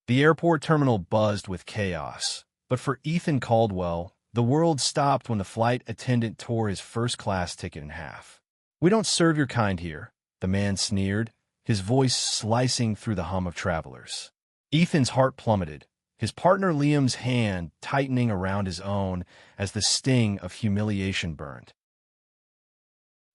The airport terminal buzzed with chaos, but for Ethan Caldwell, the world stopped when the flight attendant tore his first-class ticket in half. "We don't serve your kind here," the man sneered, his voice slicing through the hum of travelers. Ethan's heart plummeted, his partner Liam's hand tightening around his own as the sting of humiliation burned.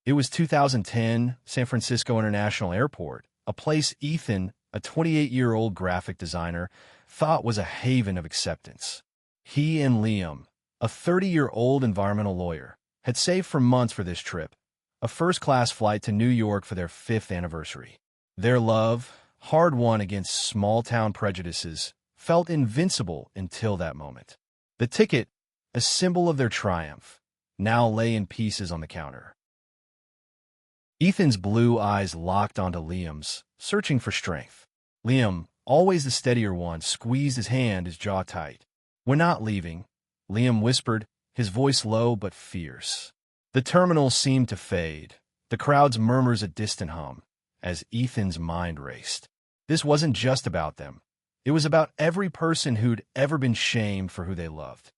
It was 2010, San Francisco International Airport, a place Ethan, a 28-year-old graphic designer, thought was a haven of acceptance. He and Liam, a 30-year-old environmental lawyer, had saved for months for this trip, a first-class flight to New York for their 5th anniversary. Their love, hard-won against small-town prejudices, felt invincible until that moment. The ticket, a symbol of their triumph, now lay in pieces on the counter. Ethan's blue eyes locked onto Liam's, searching for strength. Liam, always the steadier one, squeezed his hand, his jaw tight. "We're not leaving," Liam whispered, his voice low but fierce. The terminal seemed to fade, the crowd's murmurs a distant hum, as Ethan's mind raced. This wasn't just about them. It was about every person who'd ever been shamed for who they loved.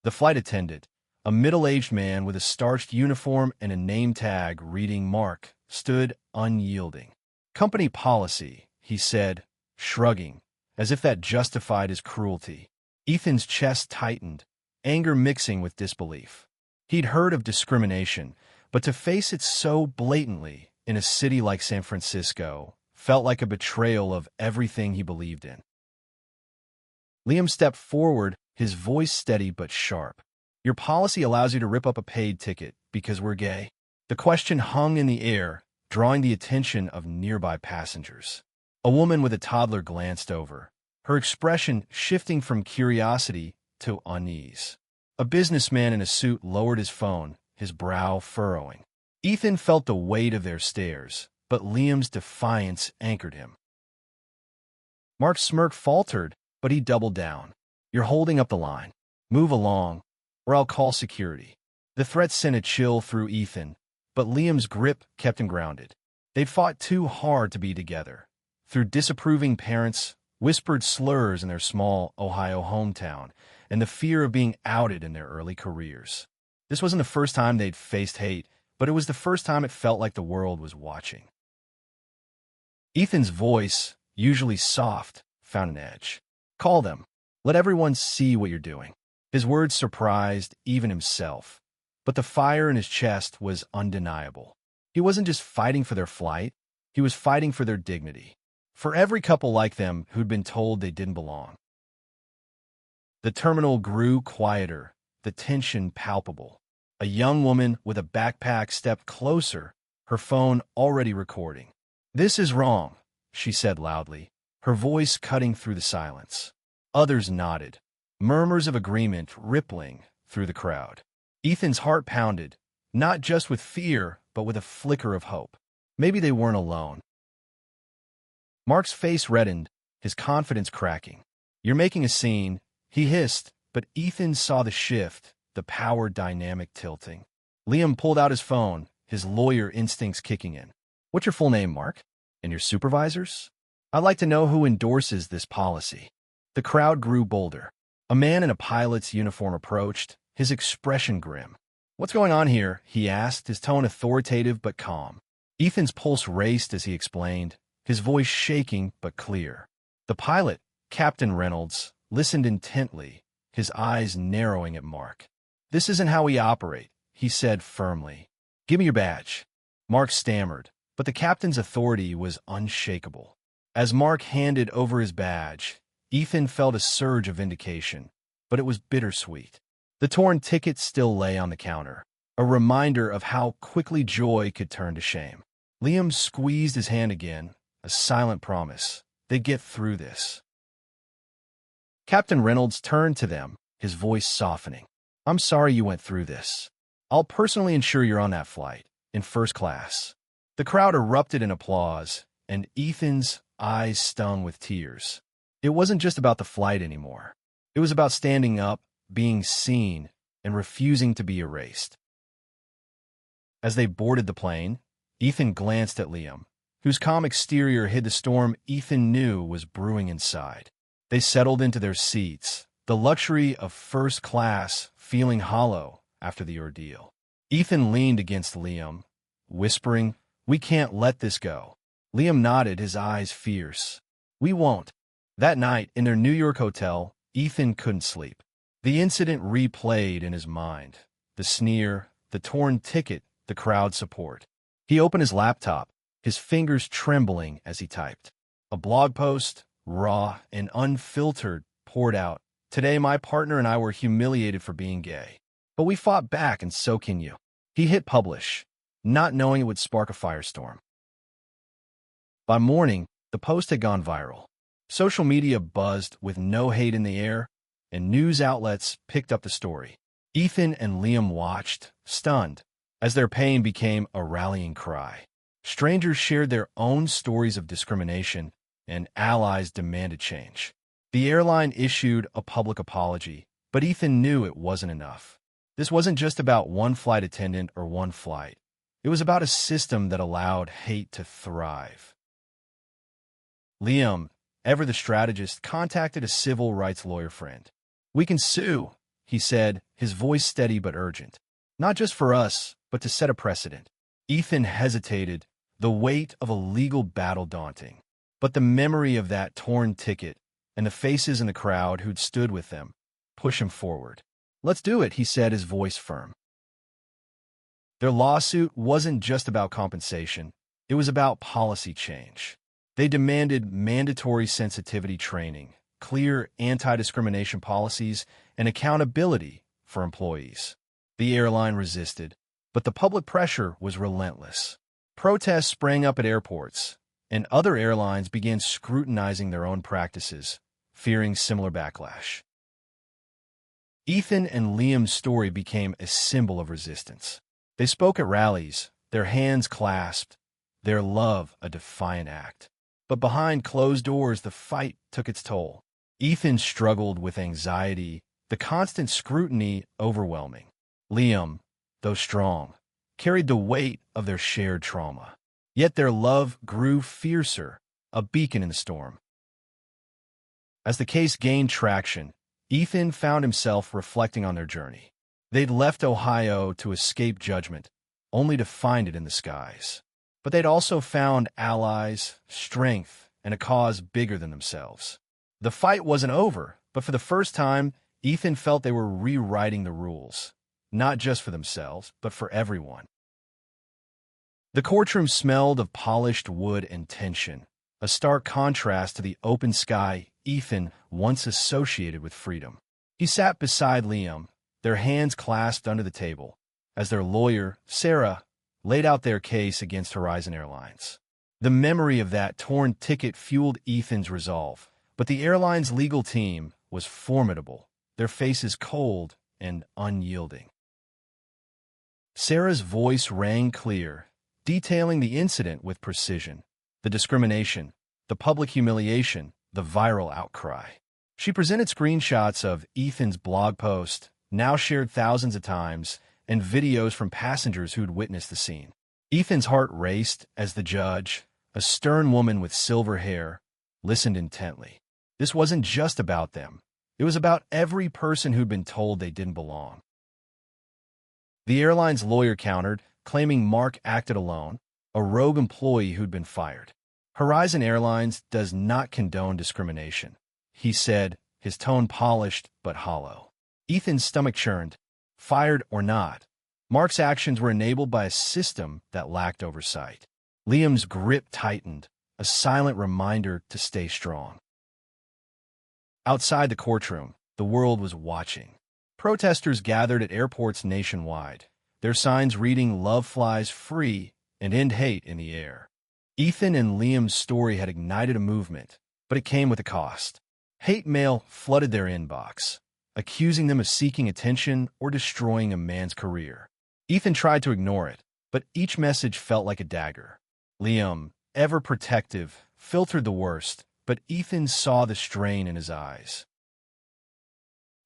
The flight attendant, a middle-aged man with a starched uniform and a name tag reading Mark, stood unyielding. "Company policy," he said, shrugging, as if that justified his cruelty. Ethan's chest tightened, anger mixing with disbelief. He'd heard of discrimination, but to face it so blatantly in a city like San Francisco felt like a betrayal of everything he believed in. Liam stepped forward, his voice steady but sharp. "Your policy allows you to rip up a paid ticket because we're gay." The question hung in the air, drawing the attention of nearby passengers. A woman with a toddler glanced over, her expression shifting from curiosity to unease. A businessman in a suit lowered his phone, his brow furrowing. Ethan felt the weight of their stares, but Liam's defiance anchored him. Mark's smirk faltered, but he doubled down. "You're holding up the line. Move along, or I'll call security." The threat sent a chill through Ethan, but Liam's grip kept him grounded. They'd fought too hard to be together. Through disapproving parents, whispered slurs in their small Ohio hometown, and the fear of being outed in their early careers. This wasn't the first time they'd faced hate, but it was the first time it felt like the world was watching. Ethan's voice, usually soft, found an edge. "Call them. Let everyone see what you're doing." His words surprised even himself, but the fire in his chest was undeniable. He wasn't just fighting for their flight, he was fighting for their dignity. For every couple like them who'd been told they didn't belong. The terminal grew quieter, the tension palpable. A young woman with a backpack stepped closer, her phone already recording. "This is wrong," she said loudly, her voice cutting through the silence. Others nodded, murmurs of agreement rippling through the crowd. Ethan's heart pounded, not just with fear, but with a flicker of hope. Maybe they weren't alone. Mark's face reddened, his confidence cracking. "You're making a scene," he hissed, but Ethan saw the shift, the power dynamic tilting. Liam pulled out his phone, his lawyer instincts kicking in. "What's your full name, Mark? And your supervisors? I'd like to know who endorses this policy." The crowd grew bolder. A man in a pilot's uniform approached, his expression grim. "What's going on here?" he asked, his tone authoritative but calm. Ethan's pulse raced as he explained, his voice shaking but clear. The pilot, Captain Reynolds, listened intently, his eyes narrowing at Mark. "This isn't how we operate," he said firmly. "Give me your badge." Mark stammered, but the captain's authority was unshakable. As Mark handed over his badge, Ethan felt a surge of vindication, but it was bittersweet. The torn ticket still lay on the counter, a reminder of how quickly joy could turn to shame. Liam squeezed his hand again, a silent promise. They'd get through this. Captain Reynolds turned to them, his voice softening. "I'm sorry you went through this. I'll personally ensure you're on that flight, in first class." The crowd erupted in applause, and Ethan's eyes stung with tears. It wasn't just about the flight anymore. It was about standing up, being seen, and refusing to be erased. As they boarded the plane, Ethan glanced at Liam, whose calm exterior hid the storm Ethan knew was brewing inside. They settled into their seats, the luxury of first class feeling hollow after the ordeal. Ethan leaned against Liam, whispering, "We can't let this go." Liam nodded, his eyes fierce. "We won't." That night, in their New York hotel, Ethan couldn't sleep. The incident replayed in his mind. The sneer, the torn ticket, the crowd support. He opened his laptop, his fingers trembling as he typed. A blog post, raw and unfiltered, poured out. "Today my partner and I were humiliated for being gay. But we fought back, and so can you." He hit publish, not knowing it would spark a firestorm. By morning, the post had gone viral. Social media buzzed with no hate in the air, and news outlets picked up the story. Ethan and Liam watched, stunned, as their pain became a rallying cry. Strangers shared their own stories of discrimination, and allies demanded change. The airline issued a public apology, but Ethan knew it wasn't enough. This wasn't just about one flight attendant or one flight. It was about a system that allowed hate to thrive. Liam, ever the strategist, contacted a civil rights lawyer friend. "We can sue," he said, his voice steady but urgent. "Not just for us, but to set a precedent." Ethan hesitated, the weight of a legal battle daunting. But the memory of that torn ticket and the faces in the crowd who'd stood with them pushed him forward. "Let's do it," he said, his voice firm. Their lawsuit wasn't just about compensation. It was about policy change. They demanded mandatory sensitivity training, clear anti-discrimination policies, and accountability for employees. The airline resisted, but the public pressure was relentless. Protests sprang up at airports, and other airlines began scrutinizing their own practices, fearing similar backlash. Ethan and Liam's story became a symbol of resistance. They spoke at rallies, their hands clasped, their love a defiant act. But behind closed doors, the fight took its toll. Ethan struggled with anxiety, the constant scrutiny overwhelming. Liam, though strong, carried the weight of their shared trauma. Yet their love grew fiercer, a beacon in the storm. As the case gained traction, Ethan found himself reflecting on their journey. They'd left Ohio to escape judgment, only to find it in the skies. But they'd also found allies, strength, and a cause bigger than themselves. The fight wasn't over, but for the first time, Ethan felt they were rewriting the rules, not just for themselves, but for everyone. The courtroom smelled of polished wood and tension, a stark contrast to the open sky Ethan once associated with freedom. He sat beside Liam, their hands clasped under the table, as their lawyer, Sarah, laid out their case against Horizon Airlines. The memory of that torn ticket fueled Ethan's resolve, but the airline's legal team was formidable, their faces cold and unyielding. Sarah's voice rang clear, detailing the incident with precision, the discrimination, the public humiliation, the viral outcry. She presented screenshots of Ethan's blog post, now shared thousands of times, and videos from passengers who'd witnessed the scene. Ethan's heart raced as the judge, a stern woman with silver hair, listened intently. This wasn't just about them. It was about every person who'd been told they didn't belong. The airline's lawyer countered, claiming Mark acted alone, a rogue employee who'd been fired. Horizon Airlines does not condone discrimination, he said, his tone polished but hollow. Ethan's stomach churned. Fired or not, Mark's actions were enabled by a system that lacked oversight. Liam's grip tightened, a silent reminder to stay strong. Outside the courtroom, the world was watching. Protesters gathered at airports nationwide, their signs reading "Love flies free" and "End hate" in the air. Ethan and Liam's story had ignited a movement, but it came with a cost. Hate mail flooded their inbox, accusing them of seeking attention or destroying a man's career. Ethan tried to ignore it, but each message felt like a dagger. Liam, ever protective, filtered the worst, but Ethan saw the strain in his eyes.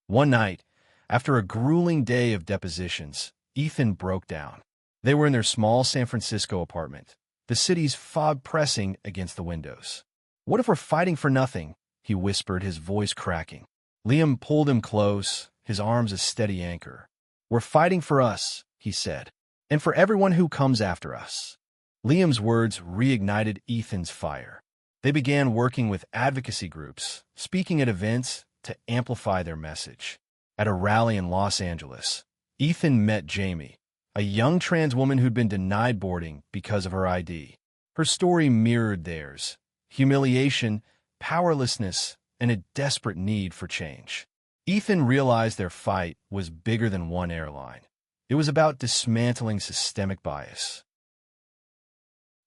One night, after a grueling day of depositions, Ethan broke down. They were in their small San Francisco apartment, the city's fog pressing against the windows. "What if we're fighting for nothing?" he whispered, his voice cracking. Liam pulled him close, his arms a steady anchor. "We're fighting for us," he said, "and for everyone who comes after us." Liam's words reignited Ethan's fire. They began working with advocacy groups, speaking at events to amplify their message. At a rally in Los Angeles, Ethan met Jamie, a young trans woman who'd been denied boarding because of her ID. Her story mirrored theirs: humiliation, powerlessness, and a desperate need for change. Ethan realized their fight was bigger than one airline. It was about dismantling systemic bias.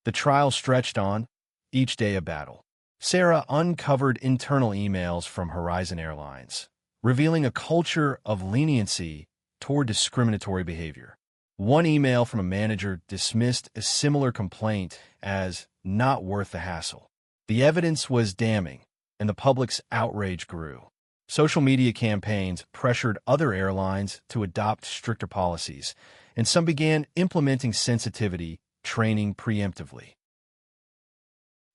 The trial stretched on, each day a battle. Sarah uncovered internal emails from Horizon Airlines, revealing a culture of leniency toward discriminatory behavior. One email from a manager dismissed a similar complaint as not worth the hassle. The evidence was damning, and the public's outrage grew. Social media campaigns pressured other airlines to adopt stricter policies, and some began implementing sensitivity training preemptively.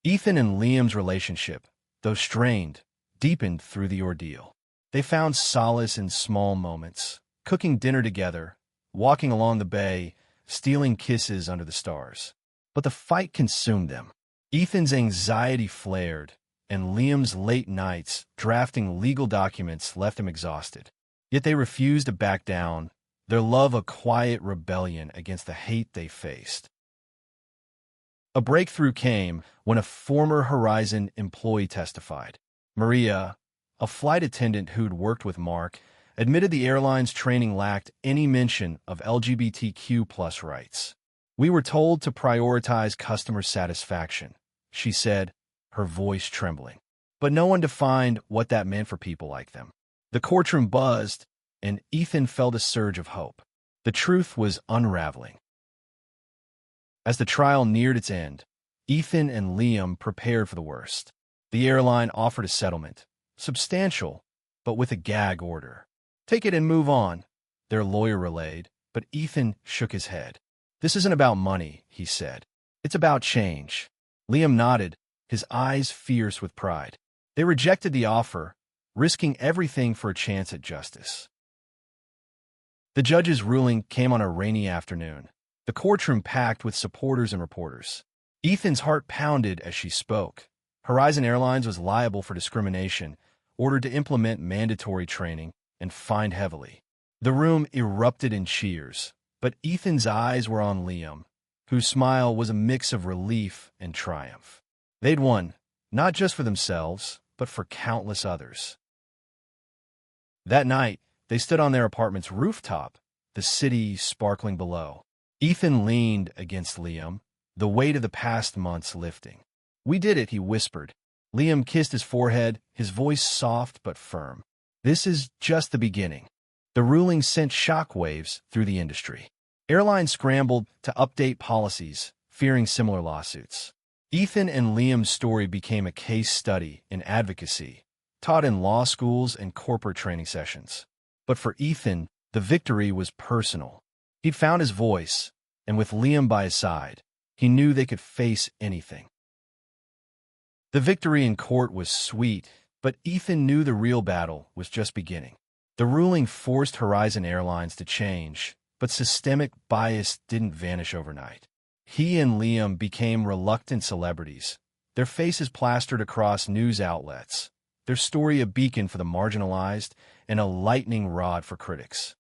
Ethan and Liam's relationship, though strained, deepened through the ordeal. They found solace in small moments, cooking dinner together, walking along the bay, stealing kisses under the stars. But the fight consumed them. Ethan's anxiety flared, and Liam's late nights drafting legal documents left him exhausted. Yet they refused to back down, their love a quiet rebellion against the hate they faced. A breakthrough came when a former Horizon employee testified. Maria, a flight attendant who'd worked with Mark, admitted the airline's training lacked any mention of LGBTQ+ rights. "We were told to prioritize customer satisfaction," she said, her voice trembling. But no one defined what that meant for people like them. The courtroom buzzed, and Ethan felt a surge of hope. The truth was unraveling. As the trial neared its end, Ethan and Liam prepared for the worst. The airline offered a settlement, substantial, but with a gag order. "Take it and move on," their lawyer relayed, but Ethan shook his head. "This isn't about money," he said. "It's about change." Liam nodded, his eyes fierce with pride. They rejected the offer, risking everything for a chance at justice. The judge's ruling came on a rainy afternoon, the courtroom packed with supporters and reporters. Ethan's heart pounded as she spoke. Horizon Airlines was liable for discrimination, ordered to implement mandatory training, and fined heavily. The room erupted in cheers, but Ethan's eyes were on Liam, whose smile was a mix of relief and triumph. They'd won, not just for themselves, but for countless others. That night, they stood on their apartment's rooftop, the city sparkling below. Ethan leaned against Liam, the weight of the past months lifting. "We did it," he whispered. Liam kissed his forehead, his voice soft but firm. "This is just the beginning." The ruling sent shockwaves through the industry. Airlines scrambled to update policies, fearing similar lawsuits. Ethan and Liam's story became a case study in advocacy, taught in law schools and corporate training sessions. But for Ethan, the victory was personal. He'd found his voice, and with Liam by his side, he knew they could face anything. The victory in court was sweet, but Ethan knew the real battle was just beginning. The ruling forced Horizon Airlines to change, but systemic bias didn't vanish overnight. He and Liam became reluctant celebrities, their faces plastered across news outlets, their story a beacon for the marginalized and a lightning rod for critics.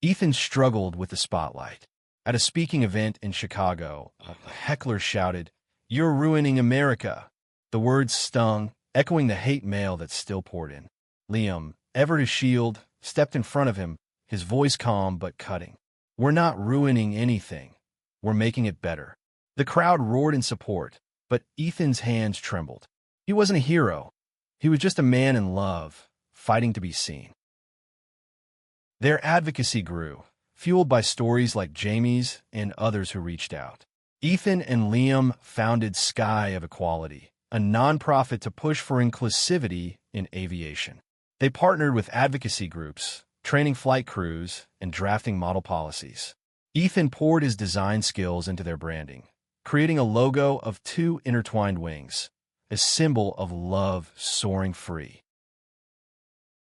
Ethan struggled with the spotlight. At a speaking event in Chicago, a heckler shouted, "You're ruining America." The words stung, echoing the hate mail that still poured in. Liam, ever his shield, stepped in front of him, his voice calm but cutting. "We're not ruining anything. We're making it better." The crowd roared in support, but Ethan's hands trembled. He wasn't a hero. He was just a man in love, fighting to be seen. Their advocacy grew, fueled by stories like Jamie's and others who reached out. Ethan and Liam founded Sky of Equality, a nonprofit to push for inclusivity in aviation. They partnered with advocacy groups, training flight crews, and drafting model policies. Ethan poured his design skills into their branding, creating a logo of two intertwined wings, a symbol of love soaring free.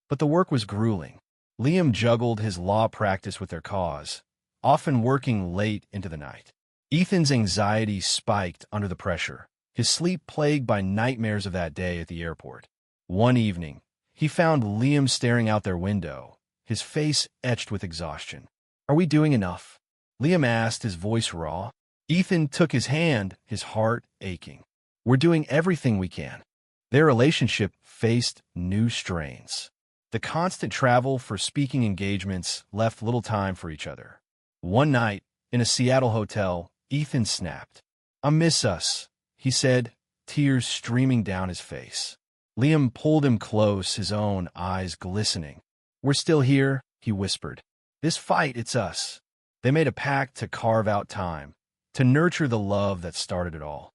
But the work was grueling. Liam juggled his law practice with their cause, often working late into the night. Ethan's anxiety spiked under the pressure, his sleep plagued by nightmares of that day at the airport. One evening, he found Liam staring out their window, his face etched with exhaustion. "Are we doing enough?" Liam asked, his voice raw. Ethan took his hand, his heart aching. "We're doing everything we can." Their relationship faced new strains. The constant travel for speaking engagements left little time for each other. One night, in a Seattle hotel, Ethan snapped. "I miss us," he said, tears streaming down his face. Liam pulled him close, his own eyes glistening. "We're still here," he whispered. "This fight, it's us." They made a pact to carve out time, to nurture the love that started it all.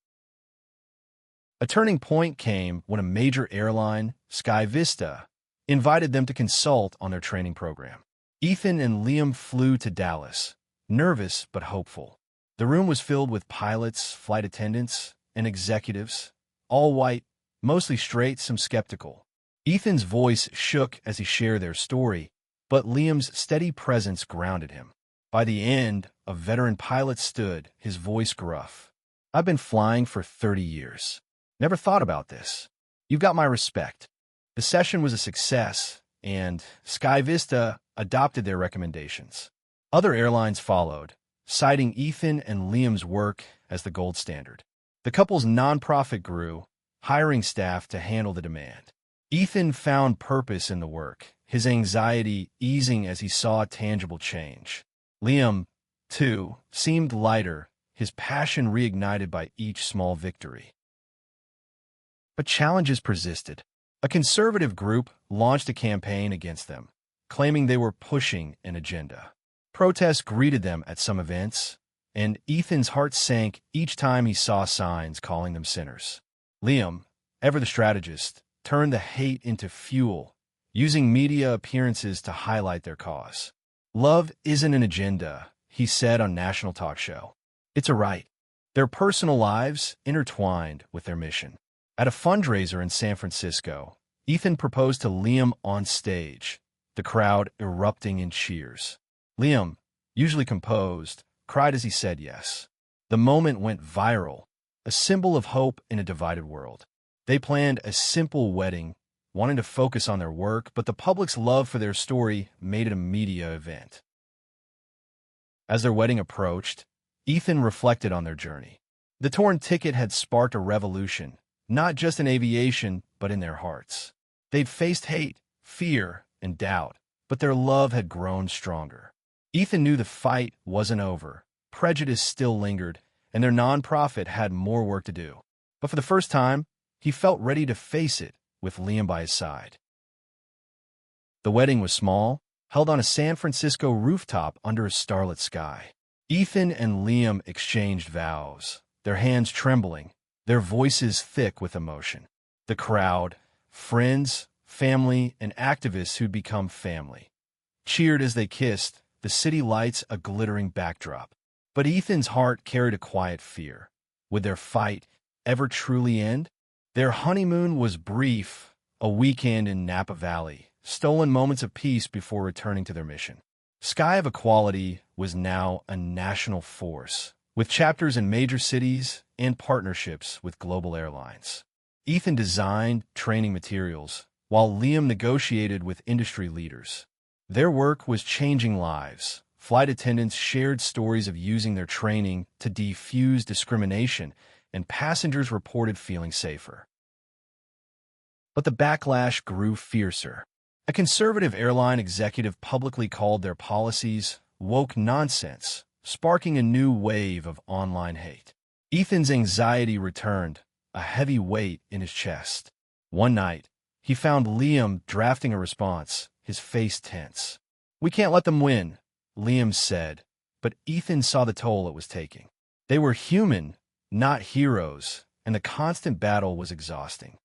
A turning point came when a major airline, Sky Vista, invited them to consult on their training program. Ethan and Liam flew to Dallas, nervous but hopeful. The room was filled with pilots, flight attendants, and executives, all white, mostly straight, some skeptical. Ethan's voice shook as he shared their story, but Liam's steady presence grounded him. By the end, a veteran pilot stood, his voice gruff. "I've been flying for 30 years. Never thought about this. You've got my respect." The session was a success, and Sky Vista adopted their recommendations. Other airlines followed, citing Ethan and Liam's work as the gold standard. The couple's nonprofit grew, hiring staff to handle the demand. Ethan found purpose in the work, his anxiety easing as he saw tangible change. Liam, too, seemed lighter, his passion reignited by each small victory. But challenges persisted. A conservative group launched a campaign against them, claiming they were pushing an agenda. Protests greeted them at some events, and Ethan's heart sank each time he saw signs calling them sinners. Liam, ever the strategist, turned the hate into fuel, using media appearances to highlight their cause. "Love isn't an agenda," he said on national talk show. "It's a right." Their personal lives intertwined with their mission. At a fundraiser in San Francisco, Ethan proposed to Liam on stage, the crowd erupting in cheers. Liam, usually composed, cried as he said yes. The moment went viral, a symbol of hope in a divided world. They planned a simple wedding, wanting to focus on their work, but the public's love for their story made it a media event. As their wedding approached, Ethan reflected on their journey. The torn ticket had sparked a revolution, not just in aviation, but in their hearts. They'd faced hate, fear, and doubt, but their love had grown stronger. Ethan knew the fight wasn't over. Prejudice still lingered, and their nonprofit had more work to do. But for the first time, he felt ready to face it with Liam by his side. The wedding was small, held on a San Francisco rooftop under a starlit sky. Ethan and Liam exchanged vows, their hands trembling, their voices thick with emotion. The crowd, friends, family, and activists who'd become family, cheered as they kissed, the city lights a glittering backdrop. But Ethan's heart carried a quiet fear. Would their fight ever truly end? Their honeymoon was brief, a weekend in Napa Valley, stolen moments of peace before returning to their mission. Sky of Equality was now a national force, with chapters in major cities and partnerships with global airlines. Ethan designed training materials, while Liam negotiated with industry leaders. Their work was changing lives. Flight attendants shared stories of using their training to defuse discrimination, and passengers reported feeling safer. But the backlash grew fiercer. A conservative airline executive publicly called their policies woke nonsense, sparking a new wave of online hate. Ethan's anxiety returned, a heavy weight in his chest. One night, he found Liam drafting a response, his face tense. "We can't let them win," Liam said, but Ethan saw the toll it was taking. They were human, not heroes, and the constant battle was exhausting.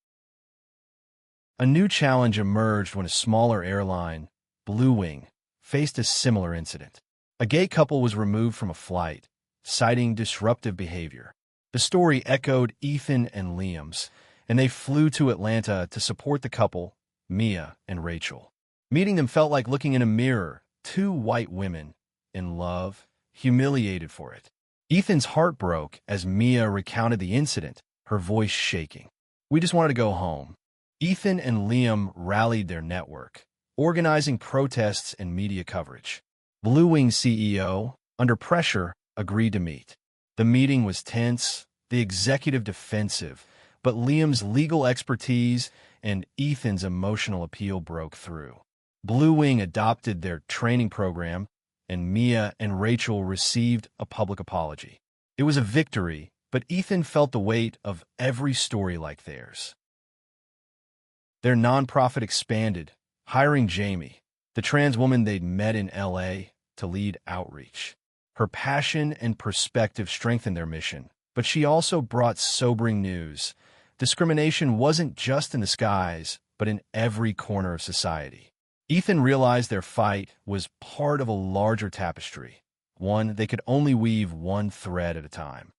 A new challenge emerged when a smaller airline, Blue Wing, faced a similar incident. A gay couple was removed from a flight, citing disruptive behavior. The story echoed Ethan and Liam's, and they flew to Atlanta to support the couple, Mia and Rachel. Meeting them felt like looking in a mirror, two white women, in love, humiliated for it. Ethan's heart broke as Mia recounted the incident, her voice shaking. "We just wanted to go home." Ethan and Liam rallied their network, organizing protests and media coverage. Blue Wing CEO, under pressure, agreed to meet. The meeting was tense, the executive defensive, but Liam's legal expertise and Ethan's emotional appeal broke through. Blue Wing adopted their training program, and Mia and Rachel received a public apology. It was a victory, but Ethan felt the weight of every story like theirs. Their nonprofit expanded, hiring Jamie, the trans woman they'd met in LA, to lead outreach. Her passion and perspective strengthened their mission, but she also brought sobering news. Discrimination wasn't just in the skies, but in every corner of society. Ethan realized their fight was part of a larger tapestry, one they could only weave one thread at a time.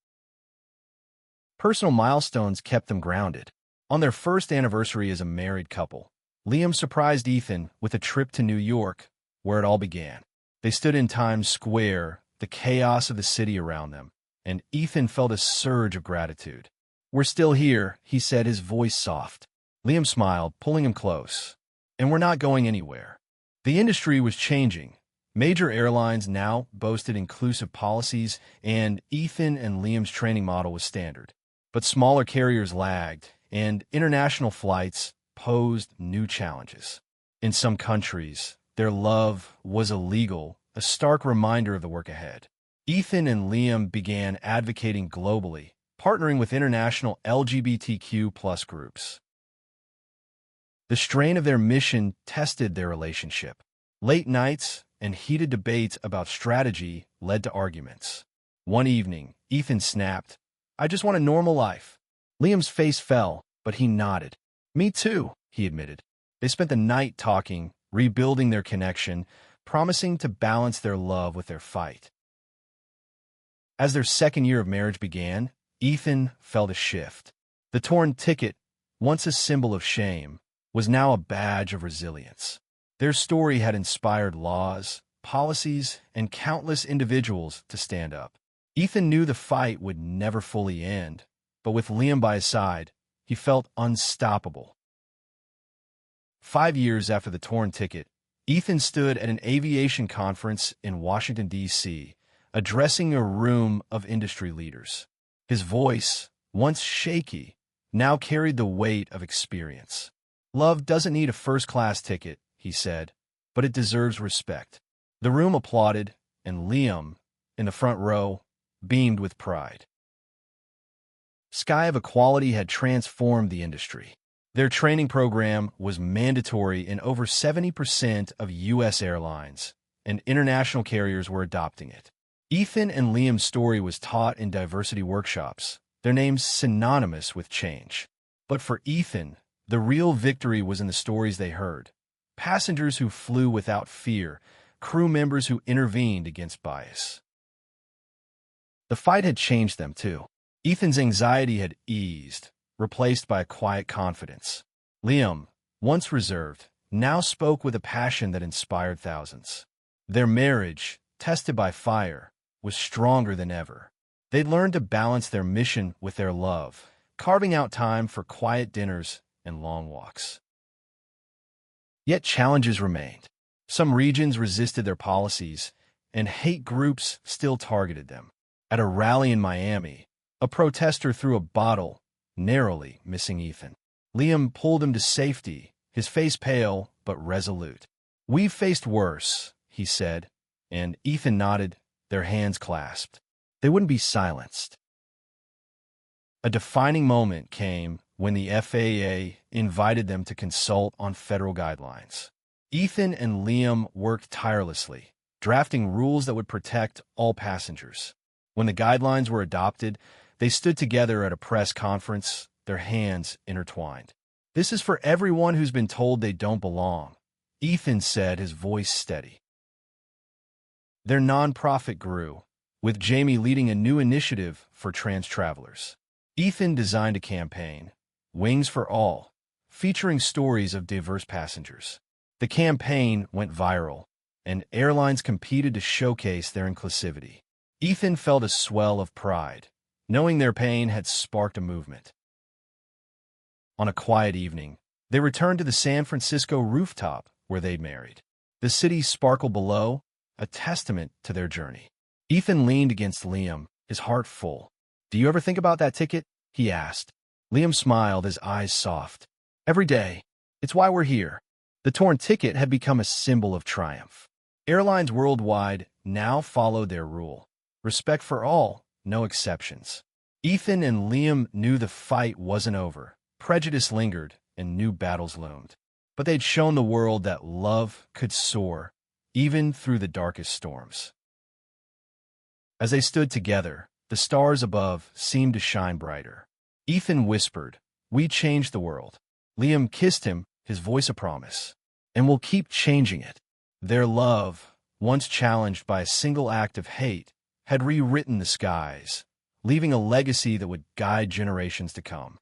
Personal milestones kept them grounded. On their first anniversary as a married couple, Liam surprised Ethan with a trip to New York, where it all began. They stood in Times Square, the chaos of the city around them, and Ethan felt a surge of gratitude. "We're still here," he said, his voice soft. Liam smiled, pulling him close. "And we're not going anywhere." The industry was changing. Major airlines now boasted inclusive policies, and Ethan and Liam's training model was standard. But smaller carriers lagged, and international flights posed new challenges. In some countries, their love was illegal, a stark reminder of the work ahead. Ethan and Liam began advocating globally, partnering with international LGBTQ+ groups. The strain of their mission tested their relationship. Late nights and heated debates about strategy led to arguments. One evening, Ethan snapped, "I just want a normal life." Liam's face fell, but he nodded. "Me too," he admitted. They spent the night talking, rebuilding their connection, promising to balance their love with their fight. As their second year of marriage began, Ethan felt a shift. The torn ticket, once a symbol of shame, was now a badge of resilience. Their story had inspired laws, policies, and countless individuals to stand up. Ethan knew the fight would never fully end, but with Liam by his side, he felt unstoppable. 5 years after the torn ticket, Ethan stood at an aviation conference in Washington, D.C., addressing a room of industry leaders. His voice, once shaky, now carried the weight of experience. "Love doesn't need a first-class ticket," he said, "but it deserves respect." The room applauded, and Liam, in the front row, beamed with pride. Sky of Equality had transformed the industry. Their training program was mandatory in over 70% of U.S. airlines, and international carriers were adopting it. Ethan and Liam's story was taught in diversity workshops, their names synonymous with change. But for Ethan, the real victory was in the stories they heard. Passengers who flew without fear, crew members who intervened against bias. The fight had changed them, too. Ethan's anxiety had eased, replaced by a quiet confidence. Liam, once reserved, now spoke with a passion that inspired thousands. Their marriage, tested by fire, was stronger than ever. They'd learned to balance their mission with their love, carving out time for quiet dinners and long walks. Yet challenges remained. Some regions resisted their policies, and hate groups still targeted them. At a rally in Miami, a protester threw a bottle, narrowly missing Ethan. Liam pulled him to safety, his face pale but resolute. "We've faced worse," he said, and Ethan nodded, their hands clasped. They wouldn't be silenced. A defining moment came when the FAA invited them to consult on federal guidelines. Ethan and Liam worked tirelessly, drafting rules that would protect all passengers. When the guidelines were adopted, they stood together at a press conference, their hands intertwined. "This is for everyone who's been told they don't belong," Ethan said, his voice steady. Their nonprofit grew, with Jamie leading a new initiative for trans travelers. Ethan designed a campaign, Wings for All, featuring stories of diverse passengers. The campaign went viral, and airlines competed to showcase their inclusivity. Ethan felt a swell of pride, knowing their pain had sparked a movement. On a quiet evening, they returned to the San Francisco rooftop where they'd married. The city sparkled below, a testament to their journey. Ethan leaned against Liam, his heart full. "Do you ever think about that ticket?" he asked. Liam smiled, his eyes soft. "Every day. It's why we're here." The torn ticket had become a symbol of triumph. Airlines worldwide now followed their rule. Respect for all, no exceptions. Ethan and Liam knew the fight wasn't over. Prejudice lingered, and new battles loomed. But they'd shown the world that love could soar, even through the darkest storms. As they stood together, the stars above seemed to shine brighter. Ethan whispered, "We changed the world." Liam kissed him, his voice a promise. "And we'll keep changing it." Their love, once challenged by a single act of hate, had rewritten the skies, leaving a legacy that would guide generations to come.